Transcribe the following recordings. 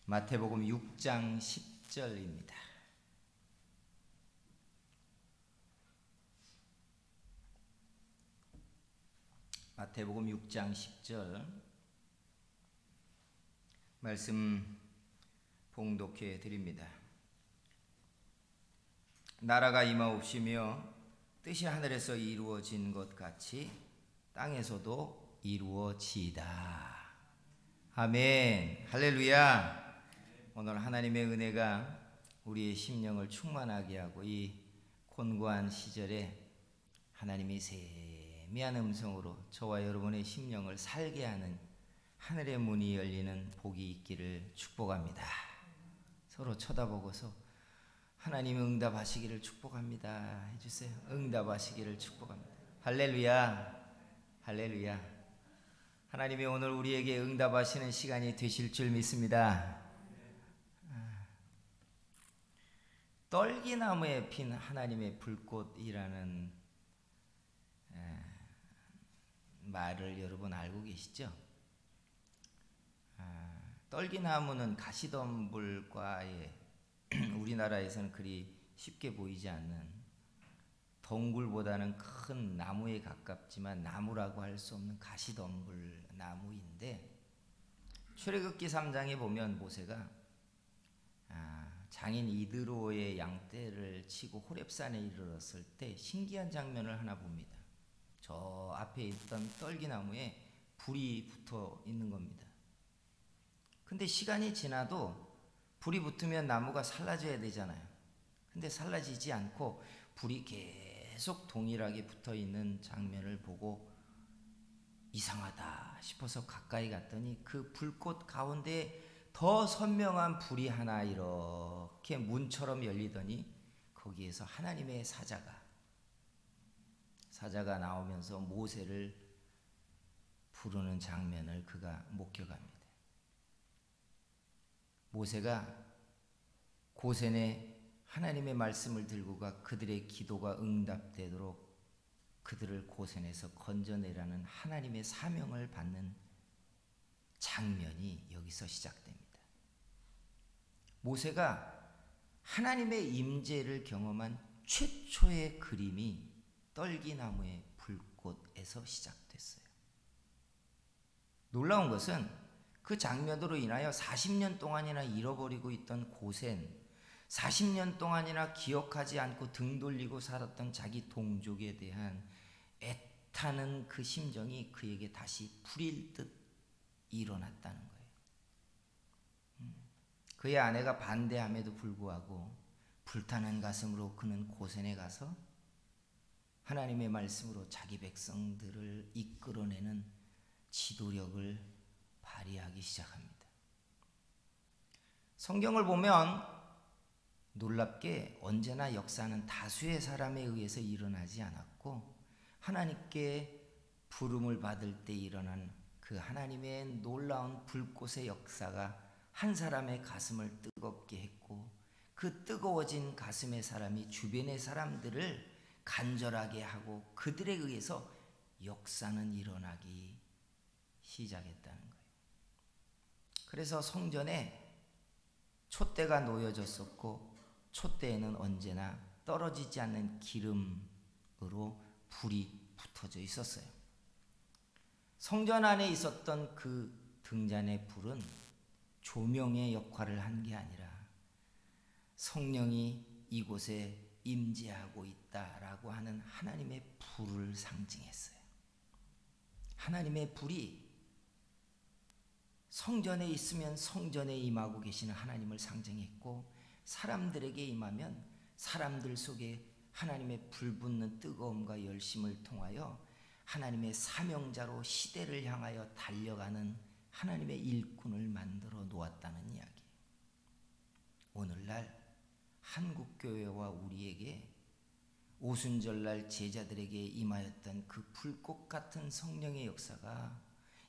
마태복음 6장 10절입니다. 마태복음 6장 10절 말씀 봉독해 드립니다. 나라가 임하옵시며 뜻이 하늘에서 이루어진 것 같이 땅에서도 이루어지이다. 아멘. 할렐루야. 오늘 하나님의 은혜가 우리의 심령을 충만하게 하고 이 곤고한 시절에 하나님이 세미한 음성으로 저와 여러분의 심령을 살게 하는 하늘의 문이 열리는 복이 있기를 축복합니다. 서로 쳐다보고서 하나님이 응답하시기를 축복합니다 해주세요. 응답하시기를 축복합니다. 할렐루야. 할렐루야. 하나님이 오늘 우리에게 응답하시는 시간이 되실 줄 믿습니다. 떨기나무에 핀 하나님의 불꽃이라는 말을 여러분 알고 계시죠? 떨기나무는 가시덤불과의 우리나라에서는 그리 쉽게 보이지 않는 덩굴보다는 큰 나무에 가깝지만 나무라고 할 수 없는 가시덤불 나무인데, 출애굽기 3장에 보면 모세가 장인 이드로의 양떼를 치고 호렙산에 이르렀을 때 신기한 장면을 하나 봅니다. 저 앞에 있던 떨기나무에 불이 붙어 있는 겁니다. 근데 시간이 지나도 불이 붙으면 나무가 살라져야 되잖아요. 근데 살라지지 않고 불이 계속 동일하게 붙어 있는 장면을 보고 이상하다 싶어서 가까이 갔더니 그 불꽃 가운데 더 선명한 불이 하나 이렇게 문처럼 열리더니 거기에서 하나님의 사자가 나오면서 모세를 부르는 장면을 그가 목격합니다. 모세가 고센에 하나님의 말씀을 들고 가 그들의 기도가 응답되도록 그들을 고센에서 건져내라는 하나님의 사명을 받는 장면이 여기서 시작됩니다. 모세가 하나님의 임재를 경험한 최초의 그림이 떨기나무의 불꽃에서 시작됐어요. 놀라운 것은 그 장면으로 인하여 40년 동안이나 잃어버리고 있던 고센, 40년 동안이나 기억하지 않고 등 돌리고 살았던 자기 동족에 대한 애타는 그 심정이 그에게 다시 불일 듯 일어났다는 거예요. 그의 아내가 반대함에도 불구하고 불타는 가슴으로 그는 고센에 가서 하나님의 말씀으로 자기 백성들을 이끌어내는 지도력을 발휘하기 시작합니다. 성경을 보면 놀랍게 언제나 역사는 다수의 사람에 의해서 일어나지 않았고 하나님께 부름을 받을 때 일어난 그 하나님의 놀라운 불꽃의 역사가 한 사람의 가슴을 뜨겁게 했고 그 뜨거워진 가슴의 사람이 주변의 사람들을 간절하게 하고 그들에 의해서 역사는 일어나기 시작했다는 거예요. 그래서 성전에 촛대가 놓여졌었고 촛대에는 언제나 떨어지지 않는 기름으로 불이 붙어져 있었어요. 성전 안에 있었던 그 등잔의 불은 조명의 역할을 한 게 아니라 성령이 이곳에 임재하고 있다라고 하는 하나님의 불을 상징했어요. 하나님의 불이 성전에 있으면 성전에 임하고 계시는 하나님을 상징했고 사람들에게 임하면 사람들 속에 하나님의 불붙는 뜨거움과 열심을 통하여 하나님의 사명자로 시대를 향하여 달려가는 하나님의 일꾼을 만들어 놓았다는 이야기. 오늘날 한국교회와 우리에게 오순절날 제자들에게 임하였던 그 불꽃 같은 성령의 역사가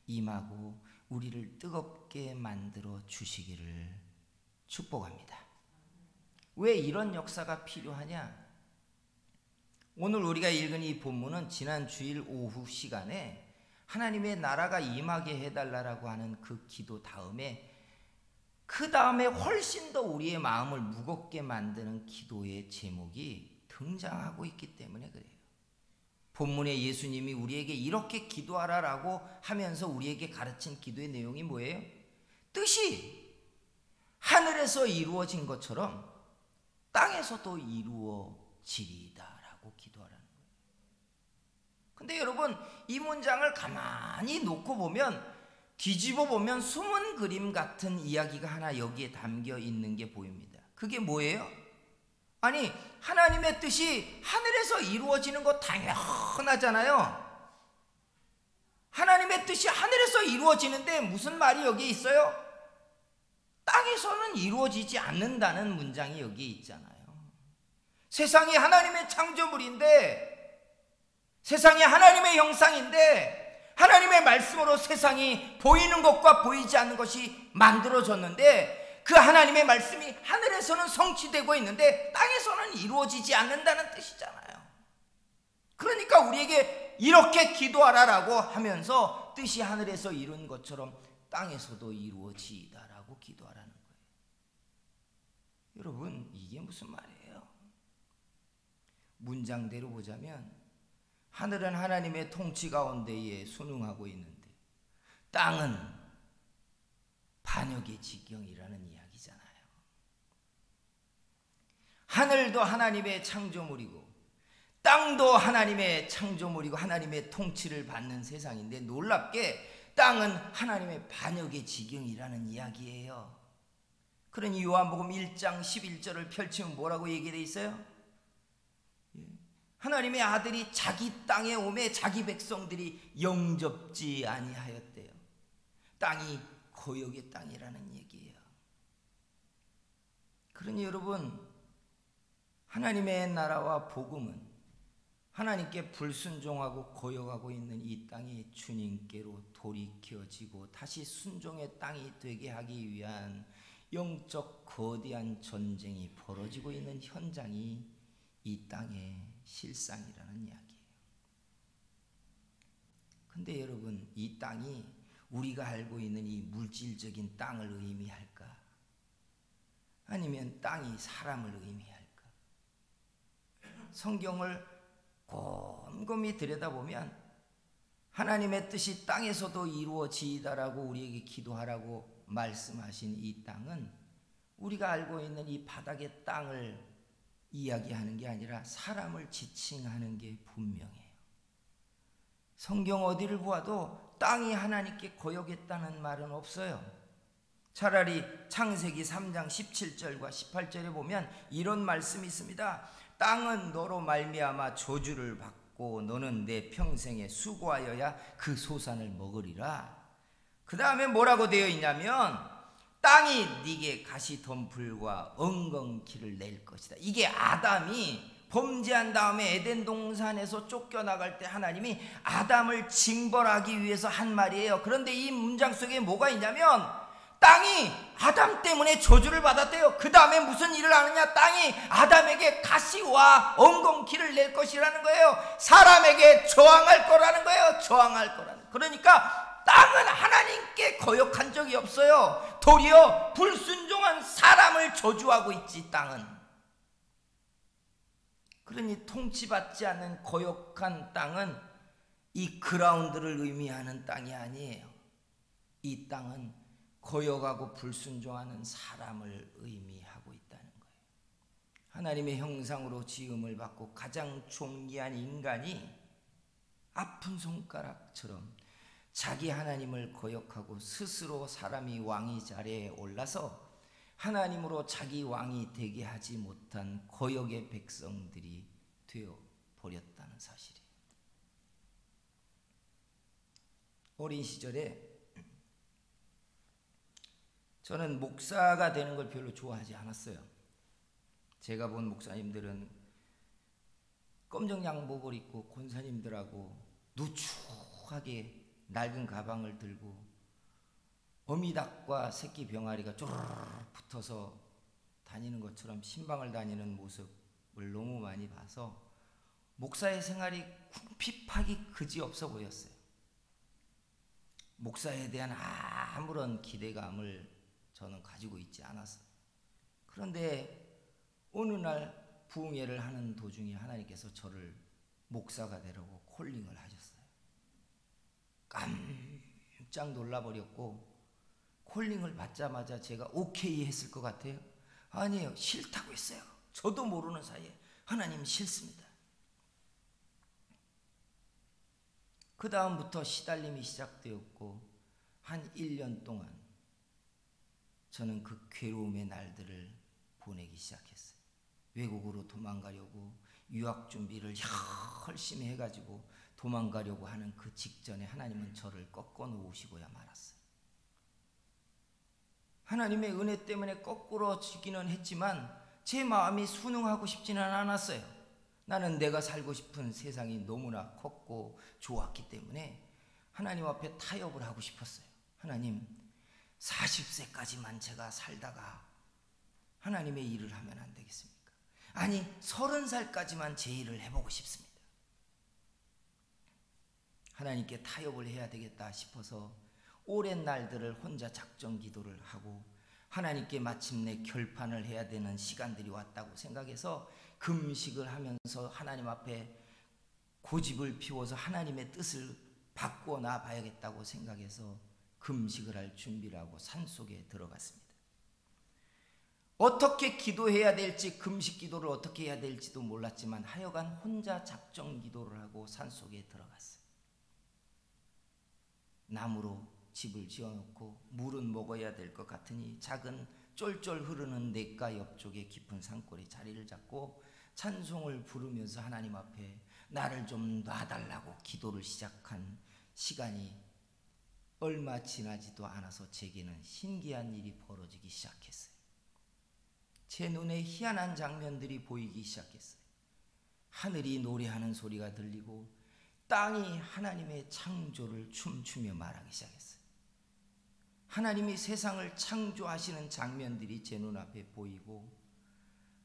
임하고 우리를 뜨겁게 만들어 주시기를 축복합니다. 왜 이런 역사가 필요하냐? 오늘 우리가 읽은 이 본문은 지난 주일 오후 시간에 하나님의 나라가 임하게 해달라고 하는 그 기도 다음에 그 다음에 훨씬 더 우리의 마음을 무겁게 만드는 기도의 제목이 등장하고 있기 때문에 그래요. 본문에 예수님이 우리에게 이렇게 기도하라라고 하면서 우리에게 가르친 기도의 내용이 뭐예요? 뜻이 하늘에서 이루어진 것처럼 땅에서도 이루어지리다라고 기도하라는 거예요. 근데 여러분, 이 문장을 가만히 놓고 보면, 뒤집어 보면 숨은 그림 같은 이야기가 하나 여기에 담겨 있는 게 보입니다. 그게 뭐예요? 아니, 하나님의 뜻이 하늘에서 이루어지는 거 당연하잖아요. 하나님의 뜻이 하늘에서 이루어지는데 무슨 말이 여기 있어요? 땅에서는 이루어지지 않는다는 문장이 여기 있잖아요. 세상이 하나님의 창조물인데, 세상이 하나님의 형상인데, 하나님의 말씀으로 세상이 보이는 것과 보이지 않는 것이 만들어졌는데, 그 하나님의 말씀이 하늘에서는 성취되고 있는데 땅에서는 이루어지지 않는다는 뜻이잖아요. 그러니까 우리에게 이렇게 기도하라라고 하면서 뜻이 하늘에서 이룬 것처럼 땅에서도 이루어지이다라고 기도하라는 거예요. 여러분, 이게 무슨 말이에요? 문장대로 보자면 하늘은 하나님의 통치 가운데에 순응하고 있는데 땅은 반역의 지경이라는 이야기잖아요. 하늘도 하나님의 창조물이고 땅도 하나님의 창조물이고 하나님의 통치를 받는 세상인데, 놀랍게 땅은 하나님의 반역의 지경이라는 이야기예요. 그러니 요한복음 1장 11절을 펼치면 뭐라고 얘기되어 있어요? 하나님의 아들이 자기 땅에 오매 자기 백성들이 영접지 아니하였대요. 땅이 거역의 땅이라는 얘기예요. 그러니 여러분, 하나님의 나라와 복음은 하나님께 불순종하고 거역하고 있는 이 땅이 주님께로 돌이켜지고 다시 순종의 땅이 되게 하기 위한 영적 거대한 전쟁이 벌어지고 있는 현장이 이 땅의 실상이라는 이야기예요. 근데 여러분, 이 땅이 우리가 알고 있는 이 물질적인 땅을 의미할까? 아니면 땅이 사람을 의미할까? 성경을 곰곰이 들여다보면 하나님의 뜻이 땅에서도 이루어지이다라고 우리에게 기도하라고 말씀하신 이 땅은 우리가 알고 있는 이 바닥의 땅을 이야기하는 게 아니라 사람을 지칭하는 게 분명해요. 성경 어디를 보아도 땅이 하나님께 거역했다는 말은 없어요. 차라리 창세기 3장 17절과 18절에 보면 이런 말씀이 있습니다. 땅은 너로 말미암아 저주를 받고 너는 내 평생에 수고하여야 그 소산을 먹으리라. 그 다음에 뭐라고 되어 있냐면 땅이 네게 가시덤불과 엉겅퀴를 낼 것이다. 이게 아담이 범죄한 다음에 에덴 동산에서 쫓겨나갈 때 하나님이 아담을 징벌하기 위해서 한 말이에요. 그런데 이 문장 속에 뭐가 있냐면 땅이 아담 때문에 저주를 받았대요. 그 다음에 무슨 일을 하느냐? 땅이 아담에게 가시와 엉겅퀴를 낼 것이라는 거예요. 사람에게 저항할 거라는 거예요. 저항할 거라는. 그러니까 땅은 하나님께 거역한 적이 없어요. 도리어 불순종한 사람을 저주하고 있지, 땅은. 그러니 통치받지 않는 거역한 땅은 이 그라운드를 의미하는 땅이 아니에요. 이 땅은 거역하고 불순종하는 사람을 의미하고 있다는 거예요. 하나님의 형상으로 지음을 받고 가장 존귀한 인간이 아픈 손가락처럼 자기 하나님을 거역하고 스스로 사람이 왕위 자리에 올라서 하나님으로 자기 왕이 되게 하지 못한 거역의 백성들이 되어 버렸다는 사실이에요. 어린 시절에 저는 목사가 되는 걸 별로 좋아하지 않았어요. 제가 본 목사님들은 검정 양복을 입고 권사님들하고 누추하게 낡은 가방을 들고 어미닭과 새끼 병아리가 쪼르르 붙어서 다니는 것처럼 신방을 다니는 모습을 너무 많이 봐서 목사의 생활이 궁핍하기 그지없어 보였어요. 목사에 대한 아무런 기대감을 저는 가지고 있지 않았어요. 그런데 어느 날 부흥회를 하는 도중에 하나님께서 저를 목사가 되라고 콜링을 하셨어요. 깜짝 놀라버렸고, 콜링을 받자마자 제가 오케이 했을 것 같아요. 아니에요, 싫다고 했어요. 저도 모르는 사이에 하나님 싫습니다. 그 다음부터 시달림이 시작되었고, 한 1년 동안 저는 그 괴로움의 날들을 보내기 시작했어요. 외국으로 도망가려고 유학 준비를 열심히 해가지고 도망가려고 하는 그 직전에 하나님은 저를 꺾어 놓으시고야 말았어요. 하나님의 은혜 때문에 거꾸러지기는 했지만 제 마음이 순응하고 싶지는 않았어요. 나는 내가 살고 싶은 세상이 너무나 컸고 좋았기 때문에 하나님 앞에 타협을 하고 싶었어요. 하나님, 40세까지만 제가 살다가 하나님의 일을 하면 안 되겠습니까? 아니, 30살까지만 제 일을 해보고 싶습니다. 하나님께 타협을 해야 되겠다 싶어서 오랜 날들을 혼자 작정 기도를 하고 하나님께 마침내 결판을 해야 되는 시간들이 왔다고 생각해서 금식을 하면서 하나님 앞에 고집을 피워서 하나님의 뜻을 바꾸어 나가야겠다고 생각해서 금식을 할 준비를 하고 산속에 들어갔습니다. 어떻게 기도해야 될지, 금식 기도를 어떻게 해야 될지도 몰랐지만 하여간 혼자 작정 기도를 하고 산속에 들어갔어요. 나무로 집을 지어놓고 물은 먹어야 될 것 같으니 작은 쫄쫄 흐르는 냇가 옆쪽에 깊은 산골에 자리를 잡고 찬송을 부르면서 하나님 앞에 나를 좀 놔달라고 기도를 시작한 시간이 얼마 지나지도 않아서 제게는 신기한 일이 벌어지기 시작했어요. 제 눈에 희한한 장면들이 보이기 시작했어요. 하늘이 노래하는 소리가 들리고 땅이 하나님의 창조를 춤추며 말하기 시작했어요. 하나님이 세상을 창조하시는 장면들이 제 눈앞에 보이고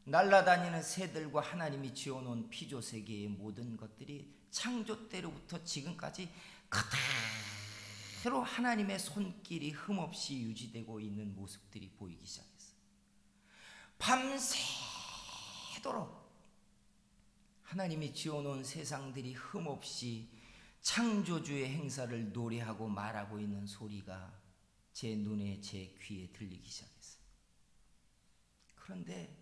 날아다니는 새들과 하나님이 지어놓은 피조세계의 모든 것들이 창조 때로부터 지금까지 그대로 하나님의 손길이 흠없이 유지되고 있는 모습들이 보이기 시작했어요. 밤새도록 하나님이 지어놓은 세상들이 흠없이 창조주의 행사를 노래하고 말하고 있는 소리가 제 눈에, 제 귀에 들리기 시작했어요. 그런데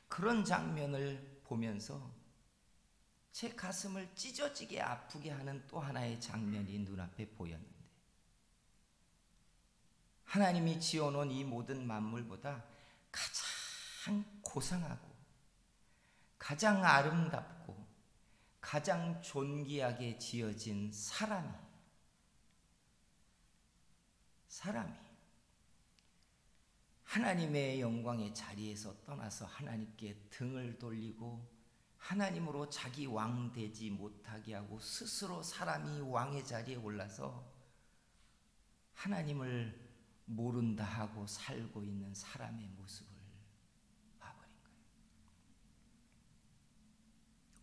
그런 장면을 보면서 제 가슴을 찢어지게 아프게 하는 또 하나의 장면이 눈앞에 보였는데, 하나님이 지어놓은 이 모든 만물보다 가장 고상하고 가장 아름답고 가장 존귀하게 지어진 사람이 하나님의 영광의 자리에서 떠나서 하나님께 등을 돌리고 하나님으로 자기 왕 되지 못하게 하고 스스로 사람이 왕의 자리에 올라서 하나님을 모른다 하고 살고 있는 사람의 모습을 봐버린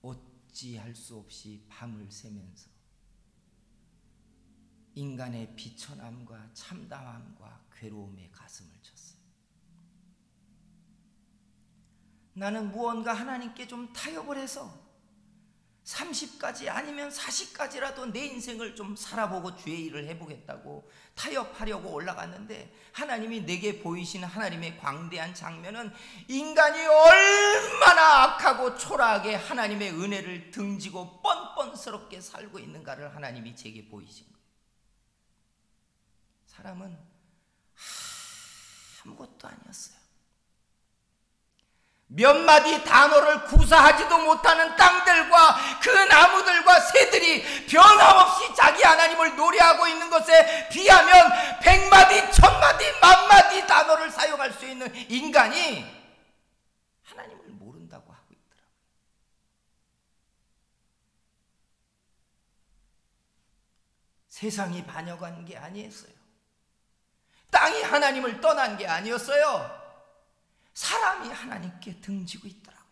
거예요. 어찌할 수 없이 밤을 새면서 인간의 비천함과 참담함과 괴로움에 가슴을 쳤어요. 나는 무언가 하나님께 좀 타협을 해서 30까지 아니면 40까지라도 내 인생을 좀 살아보고 주의 일을 해보겠다고 타협하려고 올라갔는데, 하나님이 내게 보이시는 하나님의 광대한 장면은 인간이 얼마나 악하고 초라하게 하나님의 은혜를 등지고 뻔뻔스럽게 살고 있는가를 하나님이 제게 보이신 거예요. 사람은 아무것도 아니었어요. 몇 마디 단어를 구사하지도 못하는 땅들과 그 나무들과 새들이 변함없이 자기 하나님을 노래하고 있는 것에 비하면 100마디, 1000마디, 10,000마디 단어를 사용할 수 있는 인간이 하나님을 모른다고 하고 있더라고요. 세상이 반역한 게 아니었어요. 땅이 하나님을 떠난 게 아니었어요. 사람이 하나님께 등지고 있더라고요.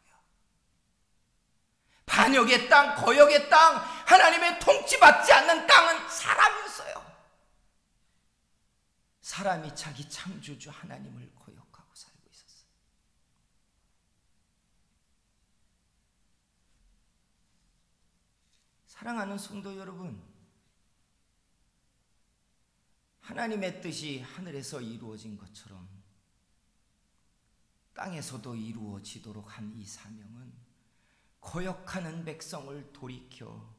반역의 땅, 거역의 땅, 하나님의 통치받지 않는 땅은 사람이었어요. 사람이 자기 창조주 하나님을 거역하고 살고 있었어요. 사랑하는 성도 여러분, 하나님의 뜻이 하늘에서 이루어진 것처럼 땅에서도 이루어지도록 한 이 사명은 거역하는 백성을 돌이켜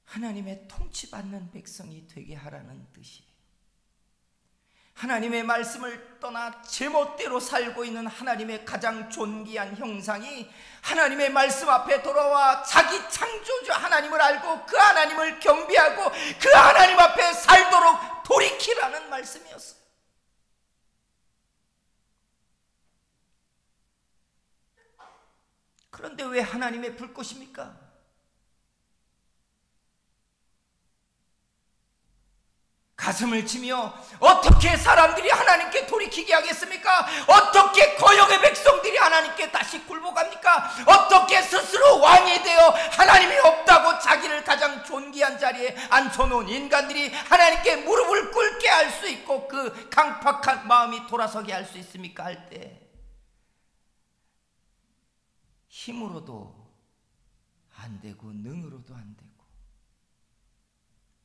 하나님의 통치받는 백성이 되게 하라는 뜻이에요. 하나님의 말씀을 떠나 제멋대로 살고 있는 하나님의 가장 존귀한 형상이 하나님의 말씀 앞에 돌아와 자기 창조주 하나님을 알고 그 하나님을 경배하고 그 하나님 앞에 살도록 돌이키라는 말씀이었어요. 그런데 왜 하나님의 불꽃입니까? 가슴을 치며 어떻게 사람들이 하나님께 돌이키게 하겠습니까? 어떻게 거역의 백성들이 하나님께 다시 굴복합니까? 어떻게 스스로 왕이 되어 하나님이 없다고 자기를 가장 존귀한 자리에 앉혀놓은 인간들이 하나님께 무릎을 꿇게 할 수 있고 그 강팍한 마음이 돌아서게 할 수 있습니까? 할 때 힘으로도 안 되고 능으로도 안 되고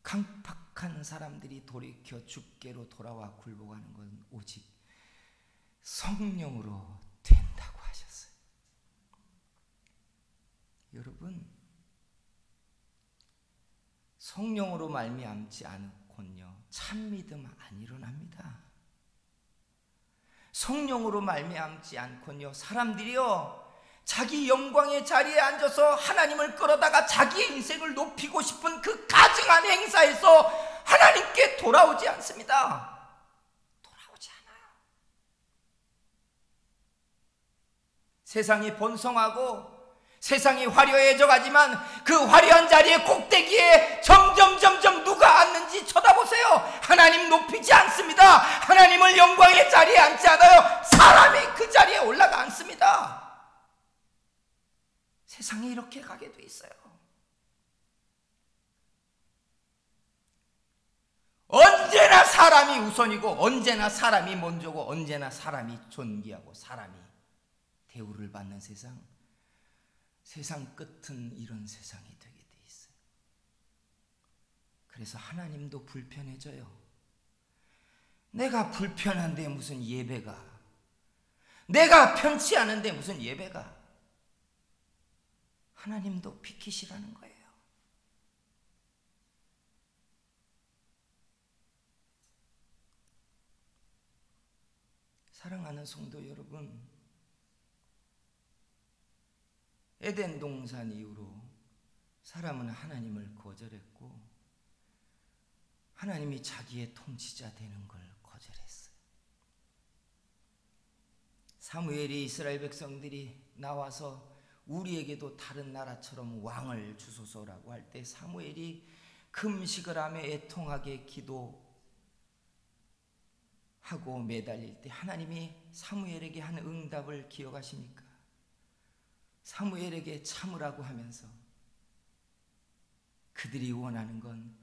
강팍한 사람들이 돌이켜 주께로 돌아와 굴복하는 건 오직 성령으로 된다고 하셨어요. 여러분, 성령으로 말미암지 않고는요 참 믿음 안 일어납니다. 성령으로 말미암지 않고는요 사람들이요 자기 영광의 자리에 앉아서 하나님을 끌어다가 자기의 인생을 높이고 싶은 그 가증한 행사에서 하나님께 돌아오지 않습니다. 돌아오지 않아요. 세상이 번성하고 세상이 화려해져 가지만 그 화려한 자리의 꼭대기에 점점 누가 앉는지 쳐다보세요. 하나님 높이지 않습니다. 하나님을 영광의 자리에 앉지 않아요. 사람이 그 자리에 올라가 앉습니다. 세상이 이렇게 가게 돼 있어요. 언제나 사람이 우선이고 언제나 사람이 먼저고 언제나 사람이 존귀하고 사람이 대우를 받는 세상, 세상 끝은 이런 세상이 되게 돼 있어요. 그래서 하나님도 불편해져요. 내가 불편한데 무슨 예배가, 내가 편치 않은데 무슨 예배가, 하나님도 비키시라는 거예요. 사랑하는 성도 여러분, 에덴 동산 이후로 사람은 하나님을 거절했고 하나님이 자기의 통치자 되는 걸 거절했어요. 사무엘이 이스라엘 백성들이 나와서 우리에게도 다른 나라처럼 왕을 주소서라고 할 때 사무엘이 금식을 하며 애통하게 기도하고 매달릴 때 하나님이 사무엘에게 한 응답을 기억하십니까? 사무엘에게 참으라고 하면서 그들이 원하는 건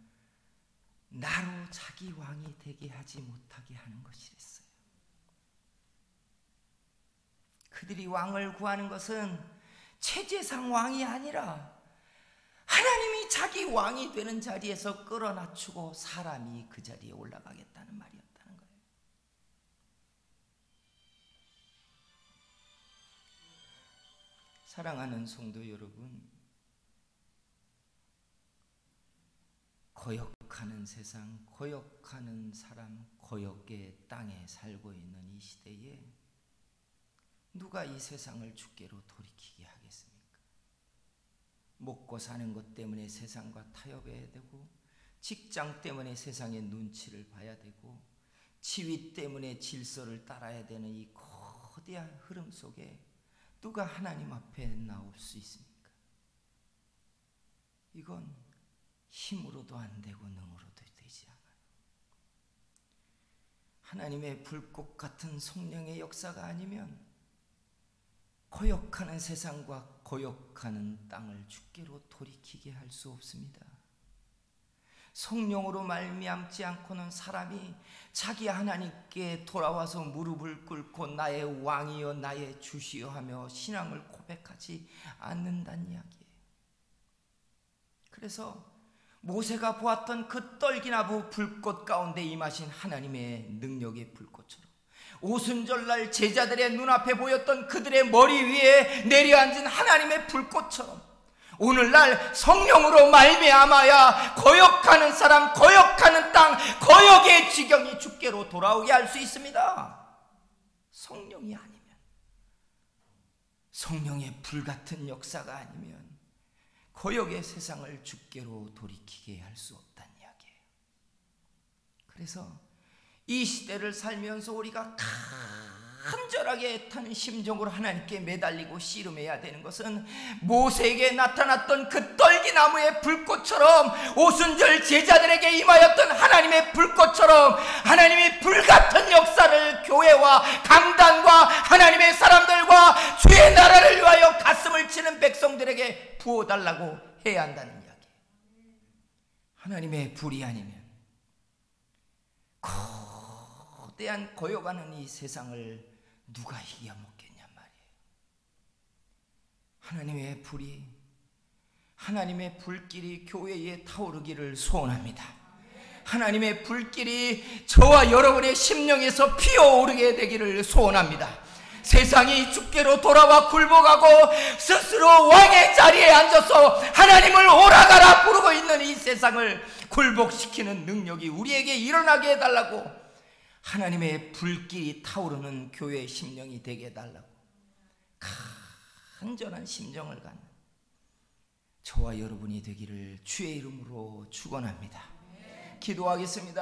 나로 자기 왕이 되게 하지 못하게 하는 것이랬어요. 그들이 왕을 구하는 것은 체제상 왕이 아니라 하나님이 자기 왕이 되는 자리에서 끌어낮추고 사람이 그 자리에 올라가겠다는 말이었다는 거예요. 사랑하는 성도 여러분, 거역하는 세상, 거역하는 사람, 거역의 땅에 살고 있는 이 시대에 누가 이 세상을 주께로 돌이키게 하겠습니까? 먹고 사는 것 때문에 세상과 타협해야 되고, 직장 때문에 세상의 눈치를 봐야 되고, 지위 때문에 질서를 따라야 되는 이 거대한 흐름 속에 누가 하나님 앞에 나올 수 있습니까? 이건 힘으로도 안 되고 능으로도 되지 않아요. 하나님의 불꽃 같은 성령의 역사가 아니면 거역하는 세상과 거역하는 땅을 주께로 돌이키게 할 수 없습니다. 성령으로 말미암지 않고는 사람이 자기 하나님께 돌아와서 무릎을 꿇고 나의 왕이여 나의 주시여 하며 신앙을 고백하지 않는다는 이야기예요. 그래서 모세가 보았던 그 떨기나무 불꽃 가운데 임하신 하나님의 능력의 불꽃처럼 오순절날 제자들의 눈앞에 보였던 그들의 머리 위에 내려앉은 하나님의 불꽃처럼 오늘날 성령으로 말미암아야 거역하는 사람, 거역하는 땅, 거역의 지경이 주께로 돌아오게 할 수 있습니다. 성령이 아니면, 성령의 불같은 역사가 아니면 거역의 세상을 주께로 돌이키게 할 수 없다는 이야기예요. 그래서 이 시대를 살면서 우리가 간절하게 애타는 심정으로 하나님께 매달리고 씨름해야 되는 것은 모세에게 나타났던 그 떨기나무의 불꽃처럼 오순절 제자들에게 임하였던 하나님의 불꽃처럼 하나님이 불같은 역사를 교회와 강단과 하나님의 사람들과 주의 나라를 위하여 가슴을 치는 백성들에게 부어달라고 해야 한다는 이야기. 하나님의 불이 아니면 거대한 거역하는 이 세상을 누가 이겨먹겠냔 말이에요. 하나님의 불이, 하나님의 불길이 교회에 타오르기를 소원합니다. 하나님의 불길이 저와 여러분의 심령에서 피어오르게 되기를 소원합니다. 세상이 주께로 돌아와 굴복하고 스스로 왕의 자리에 앉아서 하나님을 오라가라 부르고 있는 이 세상을 굴복시키는 능력이 우리에게 일어나게 해달라고, 하나님의 불길이 타오르는 교회의 심령이 되게 해달라고 간절한 심정을 갖는 저와 여러분이 되기를 주의 이름으로 축원합니다. 기도하겠습니다.